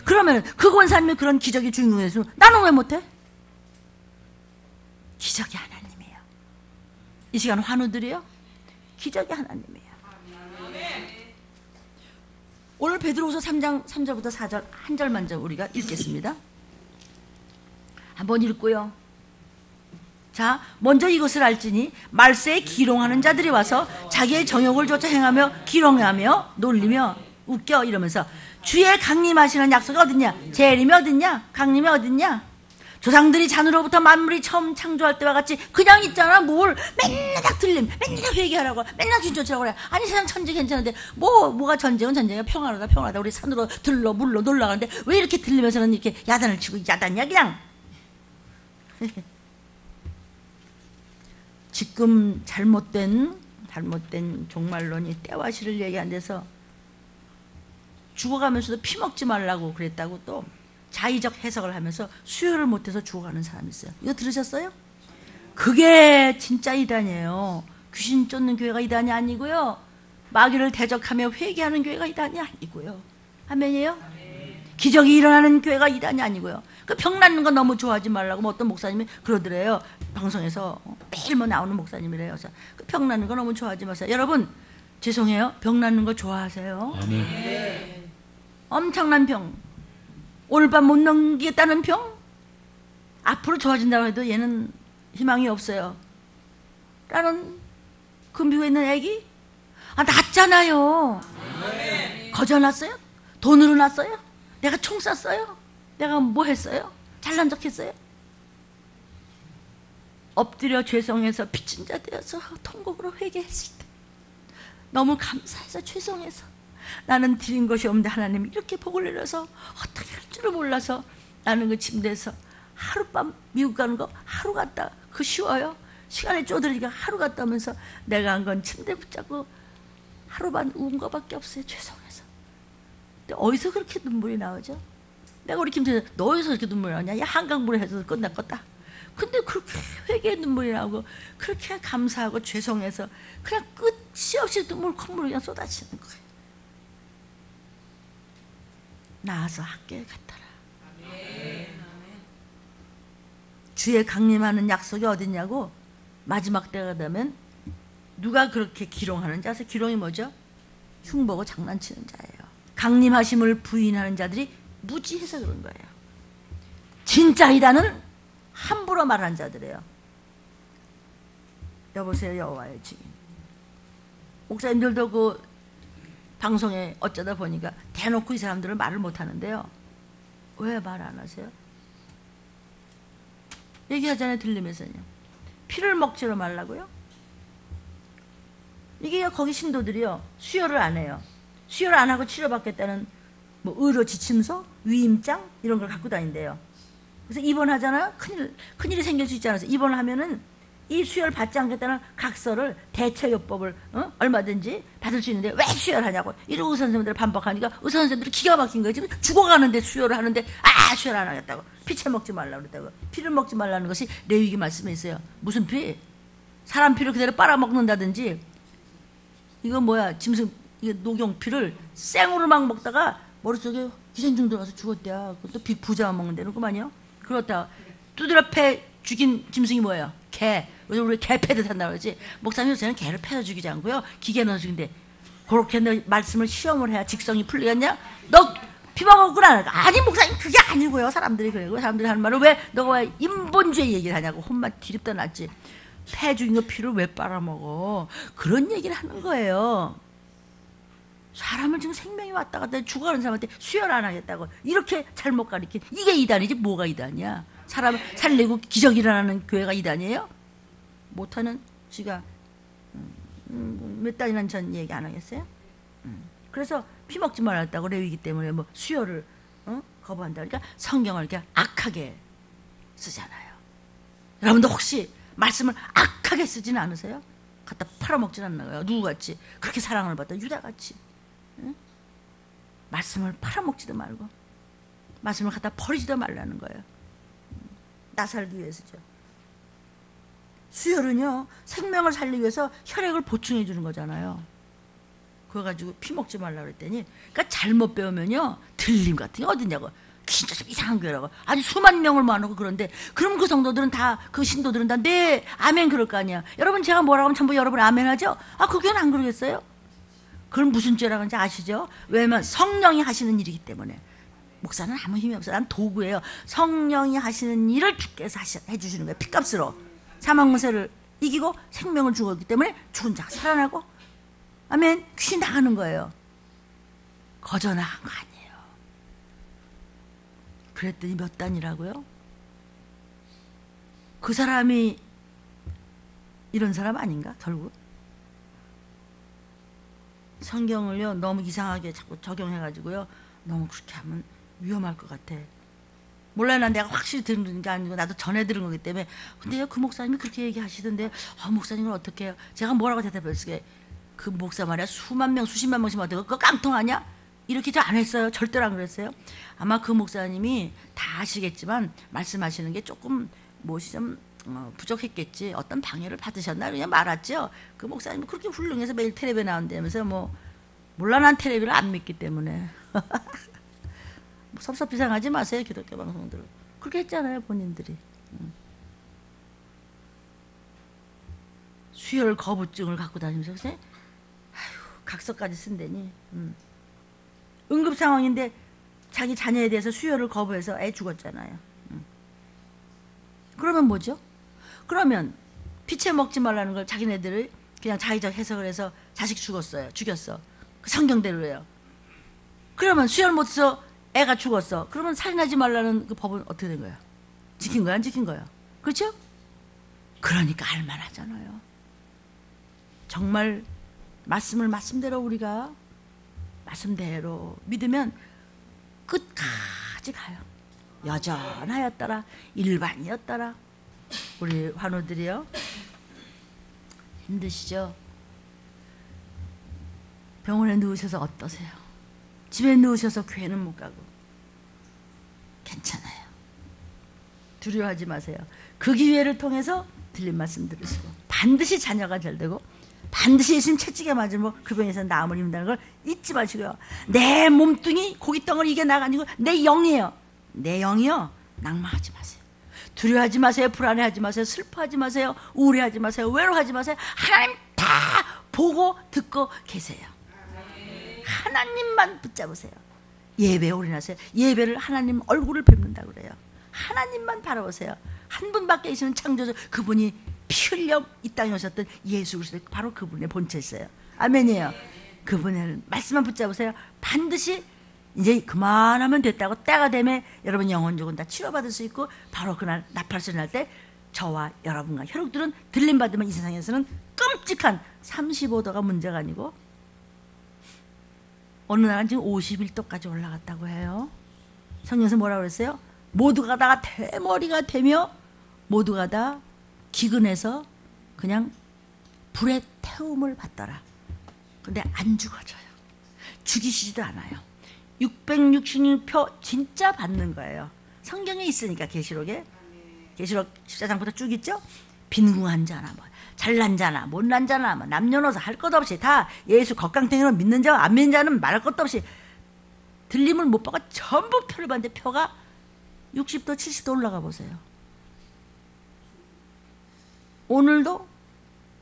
그러면 그 권사님이 그런 기적의 주인공이었으면 나는 왜 못해? 기적이 하나님이에요. 이 시간 환우들이요. 기적이 하나님이에요. 오늘 베드로후서 3장 3절부터 4절 한 절만 좀 우리가 읽겠습니다. 한번 읽고요. 자, 먼저 이것을 알지니 말세에 기롱하는 자들이 와서 자기의 정욕을 쫓아 행하며 기롱하며 놀리며 웃겨 이러면서 주의 강림하시는 약속이 어딨냐? 재림이 어딨냐? 강림이 어딨냐? 조상들이 잔으로부터 만물이 처음 창조할 때와 같이 그냥 있잖아. 뭘 맨날 딱 들림, 맨날 회개하라고, 맨날 기도하라고 그래. 아니 세상 천지 괜찮은데 뭐가 전쟁은 전쟁이야. 평화로다 평화로다. 우리 산으로 들러 물로 놀러 가는데 왜 이렇게 들리면서는 이렇게 야단을 치고 야단이야 그냥. 지금 잘못된 종말론이 때와 시를 얘기 안 돼서 죽어가면서도 피 먹지 말라고 그랬다고 또 자의적 해석을 하면서 수혈을 못해서 죽어가는 사람이 있어요. 이거 들으셨어요? 그게 진짜 이단이에요. 귀신 쫓는 교회가 이단이 아니고요. 마귀를 대적하며 회개하는 교회가 이단이 아니고요. 아멘이에요? 기적이 일어나는 교회가 이단이 아니고요. 그 병 낫는 거 너무 좋아하지 말라고 뭐 어떤 목사님이 그러더래요. 방송에서 매일 뭐 나오는 목사님이래요. 그래서 그 병 낫는 거 너무 좋아하지 마세요. 여러분 죄송해요. 병 낫는 거 좋아하세요? 아멘. 엄청난 병, 오늘 밤 못 넘기겠다는 병, 앞으로 좋아진다고 해도 얘는 희망이 없어요 라는 그 미국에 있는 애기 낫잖아요. 거저 났어요? 돈으로 났어요? 내가 총 쐈어요? 내가 뭐 했어요? 잘난 척 했어요? 엎드려 죄송해서 빚진 자 되어서 통곡으로 회개했을 때 너무 감사해서 죄송해서 나는 드린 것이 없는데 하나님 이렇게 복을 내려서 어떻게 할 줄을 몰라서 나는 그 침대에서 하룻밤 미국 가는 거 하루 갔다. 그 쉬워요? 시간에 쪼들으니까 하루 갔다 오면서 내가 한 건 침대 붙잡고 하루반 운 거밖에 없어요. 죄송해서. 근데 어디서 그렇게 눈물이 나오죠? 내가 우리 김태현 너 어디서 그렇게 눈물이 나오냐? 야 한강물에 해서 끝났겠다. 근데 그렇게 회개의 눈물이 나오고 그렇게 감사하고 죄송해서 그냥 끝이 없이 콧물을 그냥 쏟아지는 거예요. 나와서 학교에 갔더라. 주의 강림하는 약속이 어딨냐고. 마지막 때가 되면 누가 그렇게 기롱하는 자? 기롱이 뭐죠? 흉보고 장난치는 자예요. 강림하심을 부인하는 자들이 무지해서 그런 거예요. 진짜 이다는 함부로 말하는 자들이에요. 여보세요 여호와의 증인. 목사님들도 그 방송에 어쩌다 보니까 대놓고 이 사람들은 말을 못하는데요. 왜 말 안 하세요? 얘기하잖아요. 들리면서요. 피를 먹지로 말라고요? 이게 거기 신도들이요. 수혈을 안 해요. 수혈을 안 하고 치료받겠다는 뭐 의료 지침서, 위임장 이런 걸 갖고 다닌대요. 그래서 입원하잖아요. 큰일이 생길 수 있잖아요. 입원을 하면은 이 수혈 받지 않겠다는 각서를 대처요법을 얼마든지 받을 수 있는데 왜 수혈하냐고 이러고 의사 선생님들 반박하니까 의사 선생님들이 기가 막힌 거예요. 지금 죽어가는데 수혈을 하는데 수혈 안 하겠다고. 피채 먹지 말라고 그랬다고. 피를 먹지 말라는 것이 레위기 말씀에 있어요. 무슨 피? 사람 피를 그대로 빨아먹는다든지 이거 뭐야 짐승 이거 녹용피를 생으로 막 먹다가 머릿속에 기생충 들어가서 죽었대요. 그것도 부자 먹는 데는 그만이요. 그렇다. 두드려 패 죽인 짐승이 뭐예요? 개. 그래서 우리 개 패듯 한다고 그러지. 목사님 요새는 개를 패서 죽이지 않고요. 기계 넣어 죽인데 그렇게 너 말씀을 시험을 해야 직성이 풀리겠냐? 너 피먹었구나. 아니 목사님 그게 아니고요. 사람들이 그래요. 사람들이 하는 말은 왜 너가 왜 인본주의 얘기를 하냐고. 혼만 디립다 놨지. 폐 죽인 거 피를 왜 빨아먹어. 그런 얘기를 하는 거예요. 사람은 지금 생명이 왔다 갔다 죽어가는 사람한테 수혈 안 하겠다고 이렇게 잘못 가르친 이게 이단이지 뭐가 이단이야. 사람을 살리고 기적 일어나는 교회가 이단이에요? 못하는 지가 몇 달이나 전 얘기 안 하겠어요? 그래서 피 먹지 말았다고 레위기 때문에 뭐 수혈을 거부한다. 그러니까 성경을 이렇게 악하게 쓰잖아요. 여러분도 혹시 말씀을 악하게 쓰지는 않으세요? 갖다 팔아먹진 않나요? 누구같이 그렇게 사랑을 받던 유다같이 응? 말씀을 팔아먹지도 말고 말씀을 갖다 버리지도 말라는 거예요. 나 살기 위해서죠. 수혈은요 생명을 살리기 위해서 혈액을 보충해 주는 거잖아요. 그거 가지고 피 먹지 말라 그랬더니 그러니까 잘못 배우면요 들림 같은 게 어딨냐고. 진짜 좀 이상한 교회라고 아주 수만 명을 모아놓고 그런데 그럼 그 성도들은 다 그 신도들은 다 네 아멘 그럴 거 아니야. 여러분 제가 뭐라고 하면 전부 여러분 아멘 하죠? 아 그 교회는 안 그러겠어요? 그럼 무슨 죄라고 하는지 아시죠? 왜냐면 성령이 하시는 일이기 때문에. 목사는 아무 힘이 없어요. 난 도구예요. 성령이 하시는 일을 주께서 해주시는 거예요. 핏값으로 사망무세를 이기고 생명을 주었기 때문에 죽은 자가 살아나고 아멘 귀신 나가는 거예요. 거저 나간 거 아니에요. 그랬더니 몇 단이라고요? 그 사람이 이런 사람 아닌가 결국? 성경을요 너무 이상하게 자꾸 적용해가지고요 너무 그렇게 하면 위험할 것 같아. 몰라요. 난 내가 확실히 들은 게 아니고 나도 전해 들은 거기 때문에. 근데요 그 목사님이 그렇게 얘기하시던데 목사님은 어떻게 해요? 제가 뭐라고 대답했을게. 그 목사 말이야 수만 명 수십만 명씩 어떻게 그거 깡통하냐? 이렇게 저 안 했어요. 절대로 안 그랬어요. 아마 그 목사님이 다 아시겠지만 말씀하시는 게 조금 무엇이 좀 부족했겠지. 어떤 방해를 받으셨나 그냥 말았죠. 그 목사님이 그렇게 훌륭해서 매일 텔레비에 나온다면서 뭐 몰라 난 텔레비를 안 믿기 때문에 뭐 섭섭비상하지 마세요. 기독교 방송들 그렇게 했잖아요 본인들이. 수혈 거부증을 갖고 다니면서 그래서 아휴 각서까지 쓴다니. 응급 상황인데 자기 자녀에 대해서 수혈을 거부해서 애 죽었잖아요. 그러면 뭐죠? 그러면 피채 먹지 말라는 걸 자기네들을 그냥 자의적 해석을 해서 자식 죽었어요. 죽였어. 그 성경대로예요. 그러면 수혈 못해서 애가 죽었어. 그러면 살인하지 말라는 그 법은 어떻게 된 거야? 지킨 거야? 안 지킨 거야? 그렇죠? 그러니까 알만하잖아요. 정말 말씀을 말씀대로 우리가 말씀대로 믿으면 끝까지 가요. 여전하였더라. 일반이었더라. 우리 환우들이요. 힘드시죠? 병원에 누우셔서 어떠세요? 집에 누우셔서 교회는 못 가고. 괜찮아요. 두려워하지 마세요. 그 기회를 통해서 들린 말씀 들으시고 반드시 자녀가 잘 되고 반드시 예수님 채찍에 맞으면 그 병에서 나음을 입는다는 걸 잊지 마시고요. 내 몸뚱이 고깃덩어리 이게 나가 아니고 내 영이에요. 내 영이요. 낭만하지 마세요. 두려워하지 마세요. 불안해하지 마세요. 슬퍼하지 마세요. 우울해하지 마세요. 외로워하지 마세요. 하나님 다 보고 듣고 계세요. 하나님만 붙잡으세요. 예배에 올인하세요. 예배를 하나님 얼굴을 뵙는다고 그래요. 하나님만 바라보세요. 한 분밖에 계시는 창조주 그분이 피 흘려 이 땅에 오셨던 예수 그리스도 바로 그분의 본체였어요. 아멘이에요. 그분의 말씀만 붙잡으세요. 반드시 이제 그만하면 됐다고 때가 되면 여러분 영혼 죽은 다 치료받을 수 있고 바로 그날 나팔소리 날 때 저와 여러분과 혈육들은 들림 받으면 이 세상에서는 끔찍한 35도가 문제가 아니고 어느 날은 지금 51도까지 올라갔다고 해요. 성경에서 뭐라고 그랬어요? 모두가 다 대머리가 되며 모두가 다 기근해서 그냥 불의 태움을 받더라. 근데 안 죽어져요. 죽이시지도 않아요. 666표 진짜 받는 거예요. 성경에 있으니까 계시록에. 계시록 14장부터 쭉 있죠? 빈궁한 자나 뭐 잘난 자나 못난 자나 뭐 남녀노소 할 것 없이 다 예수 겉강탱이로 믿는 자와 안 믿는 자는 말할 것도 없이 들림을 못 받고 전부 표를 받는데 표가 60도 70도 올라가 보세요. 오늘도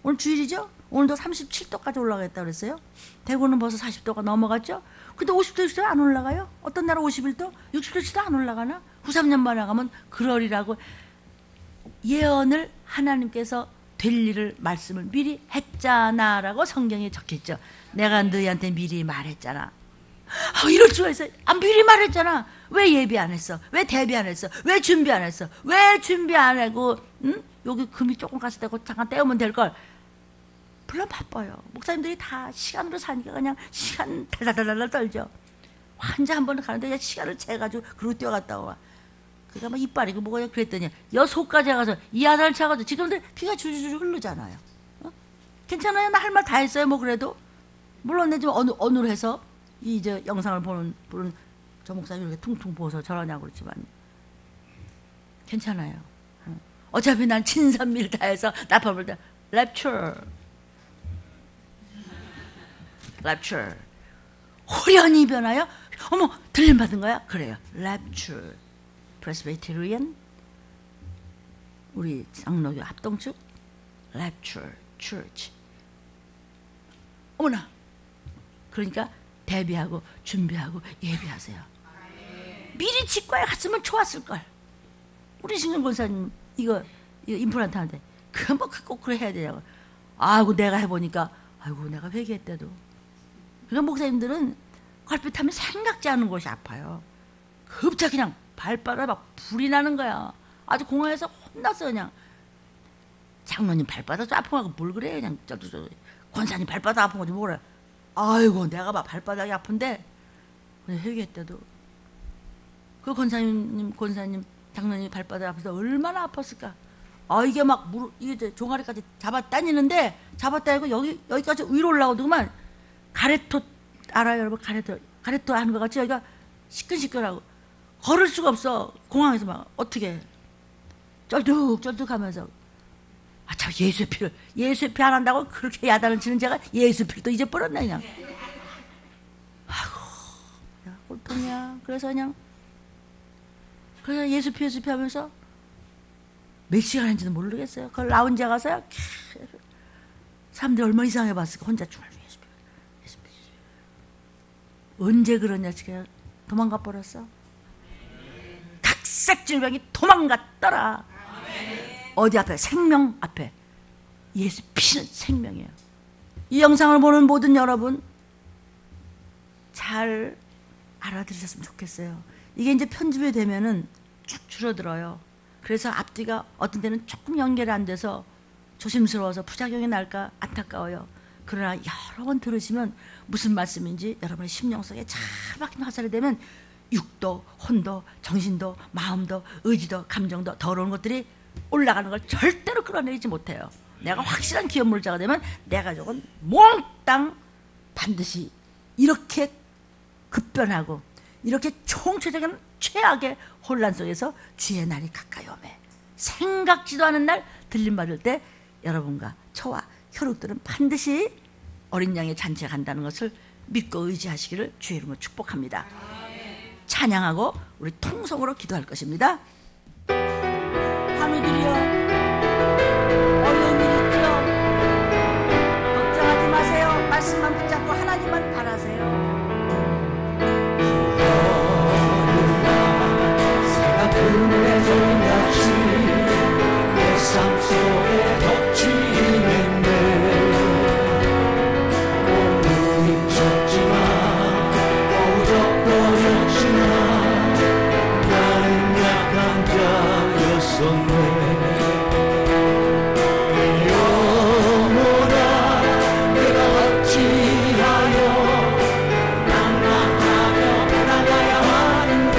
오늘 주일이죠? 오늘도 37도까지 올라가겠다 그랬어요. 대구는 벌써 40도가 넘어갔죠? 근데 50도도 안 올라가요? 어떤 날은 51도, 60도도 안 올라가나? 93년 만에 가면 그러리라고 예언을 하나님께서 될 일을 말씀을 미리 했잖아라고 성경에 적혀있죠. 내가 너희한테 미리 말했잖아. 이럴 수가 있어요. 미리 말했잖아. 왜 예비 안 했어? 왜 대비 안 했어? 왜 준비 안 했어? 왜 준비 안 하고 여기 금이 조금 갔을 때고 잠깐 떼우면 될걸. 물론 바빠요. 목사님들이 다 시간으로 사니까 그냥 시간 달달달달 떨죠. 환자 한 번 가는데 그냥 시간을 재가지고 그러고 뛰어갔다 와. 그러니까 막 이빨이 뭐가 그랬더니 여소까지 가서 이 아들 차가지고 지금도 피가 줄줄 흐르잖아요. 괜찮아요. 나 할 말 다 했어요. 뭐 그래도 물론 내 좀 어눌해서 이제 영상을 보는 저 목사님 이렇게 퉁퉁 부어서 저러냐고 그렇지만 괜찮아요. 어차피 난 친선미를 다해서 나팔 때 랩처 호련히 변하여 어머 들림 받은 거야? 그래요. 랩처 프레스비테리안 우리 장로교 합동측 랩처 처치 어머나 그러니까 대비하고 준비하고 예비하세요. 미리 치과에 갔으면 좋았을걸. 우리 신경 권사님 이거 임플란트 하는데 그거 뭐 꼭 그래 해야 되냐고. 아이고 내가 해보니까 아이고 내가 회개했대도. 그러니까 목사님들은 걸핏 하면 생각지 않은 곳이 아파요. 급작 그냥 발바닥에 막 불이 나는 거야. 아주 공항에서 혼났어 그냥. 장로님 발바닥 아픈 거고 뭘 그래 그냥 권사님 발바닥 아픈 거지 뭐래. 아이고 내가 막 발바닥이 아픈데 회개했대도. 그 권사님 장로님 발바닥 아파서 얼마나 아팠을까. 이게 막 이게 종아리까지 잡아 다니는데 잡았다 이고 여기까지 위로 올라오더구만. 가래토 알아요 여러분? 가래토 하는 것 같이 여기가 시끈시끈하고 걸을 수가 없어. 공항에서 막 어떻게 쩔뚝쩔뚝하면서 참 예수의 피 안 한다고 그렇게 야단을 치는 제가 예수의 피를 또 잊어버렸나 그냥. 아이고 야 꼴통이야. 그래서 예수 피 하면서 몇 시간 했는지도 모르겠어요. 그걸 라운지에 가서요 사람들이 얼마나 이상해 봤을까. 혼자 예수 피 언제 그러냐 지금 도망가 버렸어. 각색질병이 도망갔더라. 어디 앞에? 생명 앞에. 예수 피는 생명이에요. 이 영상을 보는 모든 여러분 잘 알아들으셨으면 좋겠어요. 이게 이제 편집이 되면은 쭉 줄어들어요. 그래서 앞뒤가 어떤 때는 조금 연결이 안 돼서 조심스러워서 부작용이 날까 안타까워요. 그러나 여러 번 들으시면 무슨 말씀인지 여러분의 심령 속에 잘 박힌 화살이 되면 육도, 혼도, 정신도, 마음도, 의지도, 감정도 더러운 것들이 올라가는 걸 절대로 끌어내리지 못해요. 내가 확실한 기업물자가 되면 내 가족은 몽땅 반드시 이렇게 급변하고 이렇게 총체적인 최악의 혼란 속에서 주의 날이 가까이 오매 생각지도 않은 날 들림받을 때 여러분과 저와 혈육들은 반드시 어린 양의 잔치에 간다는 것을 믿고 의지하시기를 주의 이름으로 축복합니다. 찬양하고 우리 통성으로 기도할 것입니다. 하늘들이여 어려운 일 있죠? 걱정하지 마세요. 말씀만 붙잡고 하나님만 바라세요. 내 삶 속에 덮치는 오늘 힘쳤지만 어우적거렸지만 나는 약한 자였었네. 영원아 내가 어찌하여 낭만하며 나가야 하는 그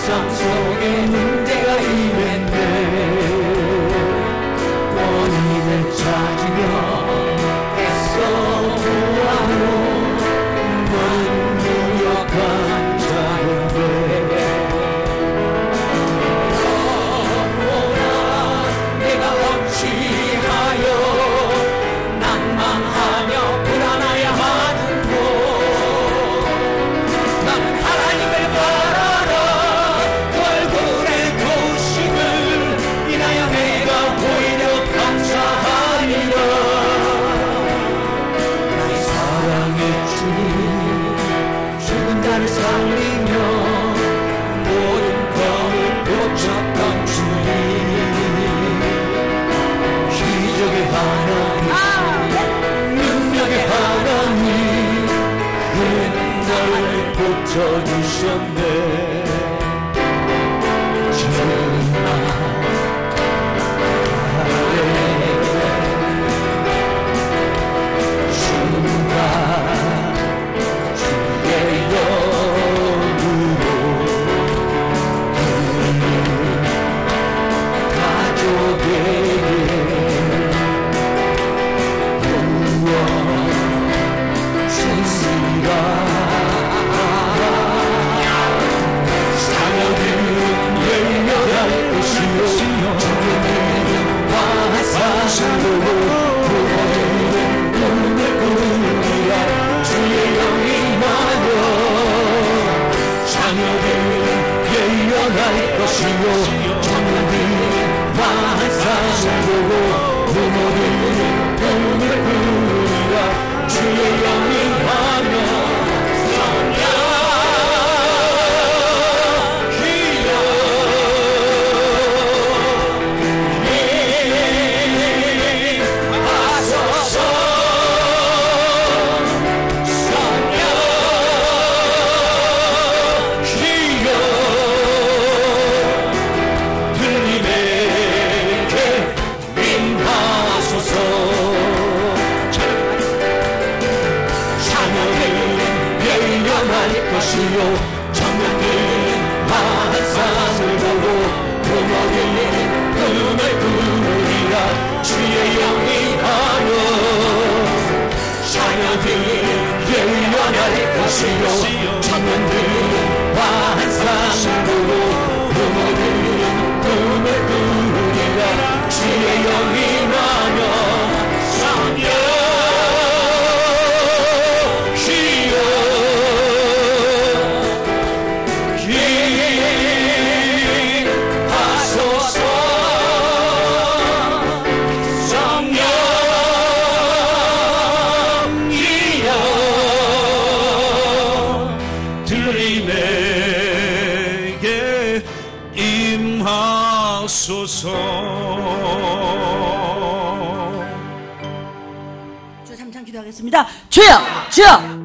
일상 속에 문제가 임했네. 원인을 찾으며 애써 구하고 너는 무력한 자인데 영원아 내가 어찌하여 낭망하며 불안하여 하는고. 나는 하나님을 바라라. 그 얼굴의 도심을 인하여 내가 오히려 감사하리라. 나의 사랑의 주님 죽은 자를 살리며 모든 병을 고쳤던 주님 기적의 하나님 능력의 하나님 나를 고쳐주셨네. 정말 주가 주의 영으로 가족에게 구원 주시라. 사역은 열려갈 것이요 정령은 화산으로 부모는 꿈을 꾸리라. 주의 영이 임하여 자녀는 열려갈 것이요 정령은 화산으로 부모는 꿈을 꾸리라. 주의 영이 임하여 것이요 정령은 환상을 보고 부모는 꿈을 꾸리라. 주의 영이 하여 자녀들 열려날 것이요 정령은 환상을 보고 부모는 꿈을 꾸리라. 주의 영이 하여 성령 들림에게 임하소서. 주 3창 기도하겠습니다. 주여 주여